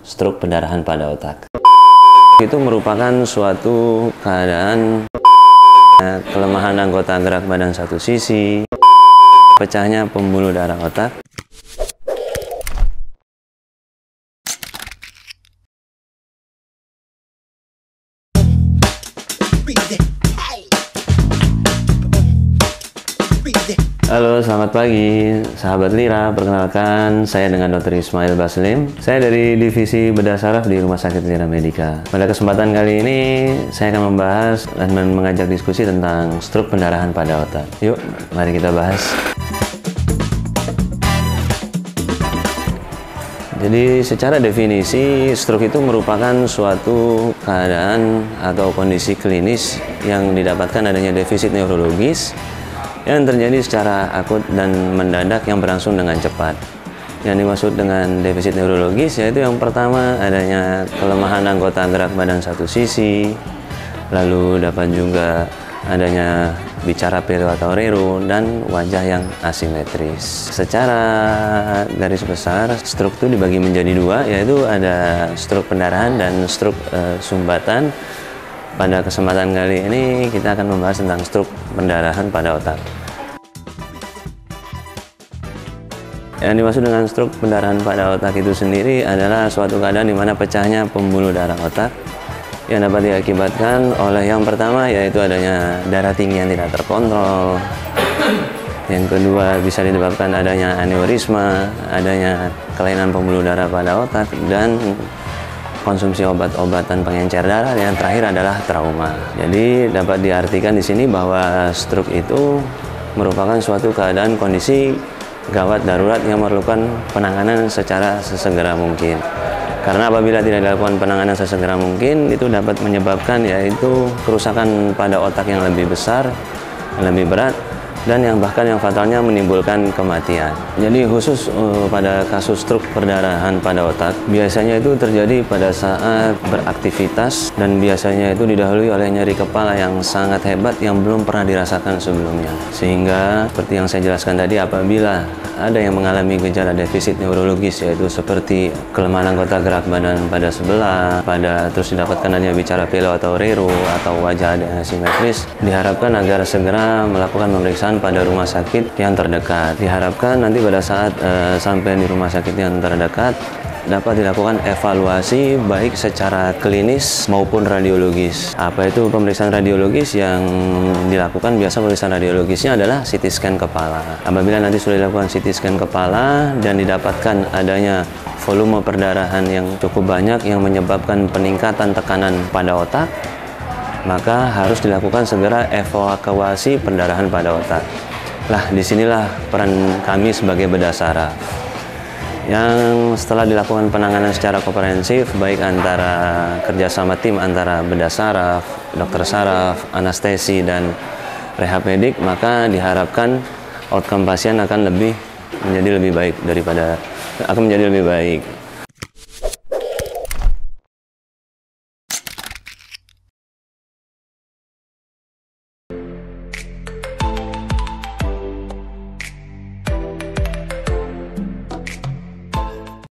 stroke pendarahan pada otak. Itu merupakan suatu keadaan kelemahan anggota gerak badan satu sisi, pecahnya pembuluh darah otak, Halo, selamat pagi, sahabat Lira. Perkenalkan, saya dengan Dr. Ismail Baslim. Saya dari Divisi Bedah Saraf di Rumah Sakit Lira Medica. Pada kesempatan kali ini, saya akan membahas dan mengajak diskusi tentang stroke pendarahan pada otak. Yuk, mari kita bahas. Jadi, secara definisi, stroke itu merupakan suatu keadaan atau kondisi klinis yang didapatkan adanya defisit neurologis yang terjadi secara akut dan mendadak yang berlangsung dengan cepat. Yang dimaksud dengan defisit neurologis yaitu yang pertama adanya kelemahan anggota gerak badan satu sisi, lalu dapat juga adanya bicara pilu atau reru, dan wajah yang asimetris. Secara garis besar, stroke itu dibagi menjadi dua, yaitu ada stroke pendarahan dan stroke sumbatan. Pada kesempatan kali ini kita akan membahas tentang stroke pendarahan pada otak. Yang dimaksud dengan stroke pendarahan pada otak itu sendiri adalah suatu keadaan di mana pecahnya pembuluh darah otak yang dapat diakibatkan oleh yang pertama yaitu adanya darah tinggi yang tidak terkontrol. Yang kedua bisa disebabkan adanya aneurisma, adanya kelainan pembuluh darah pada otak, dan konsumsi obat-obatan pengencer darah. Yang terakhir adalah trauma. Jadi dapat diartikan di sini bahwa stroke itu merupakan suatu keadaan kondisi gawat darurat yang memerlukan penanganan secara sesegera mungkin. Karena apabila tidak dilakukan penanganan sesegera mungkin, itu dapat menyebabkan yaitu kerusakan pada otak yang lebih besar, yang lebih berat, dan yang bahkan yang fatalnya menimbulkan kematian. Jadi khusus pada kasus stroke perdarahan pada otak, biasanya itu terjadi pada saat beraktivitas dan biasanya itu didahului oleh nyeri kepala yang sangat hebat yang belum pernah dirasakan sebelumnya. Sehingga seperti yang saya jelaskan tadi, apabila ada yang mengalami gejala defisit neurologis yaitu seperti kelemahan anggota gerak badan pada sebelah, terus didapatkan adanya bicara pilu atau reru atau wajah asimetris, diharapkan agar segera melakukan pemeriksaan pada rumah sakit yang terdekat. Diharapkan nanti pada saat sampai di rumah sakit yang terdekat dapat dilakukan evaluasi baik secara klinis maupun radiologis. Apa itu pemeriksaan radiologis yang dilakukan? Biasa pemeriksaan radiologisnya adalah CT scan kepala. Apabila nanti sudah dilakukan CT scan kepala dan didapatkan adanya volume perdarahan yang cukup banyak yang menyebabkan peningkatan tekanan pada otak, maka harus dilakukan segera evakuasi pendarahan pada otak. Lah, disinilah peran kami sebagai bedah saraf. Yang setelah dilakukan penanganan secara komprehensif, baik antara kerjasama tim antara bedah saraf, dokter saraf, anestesi, dan rehab medik, maka diharapkan outcome pasien akan menjadi lebih baik.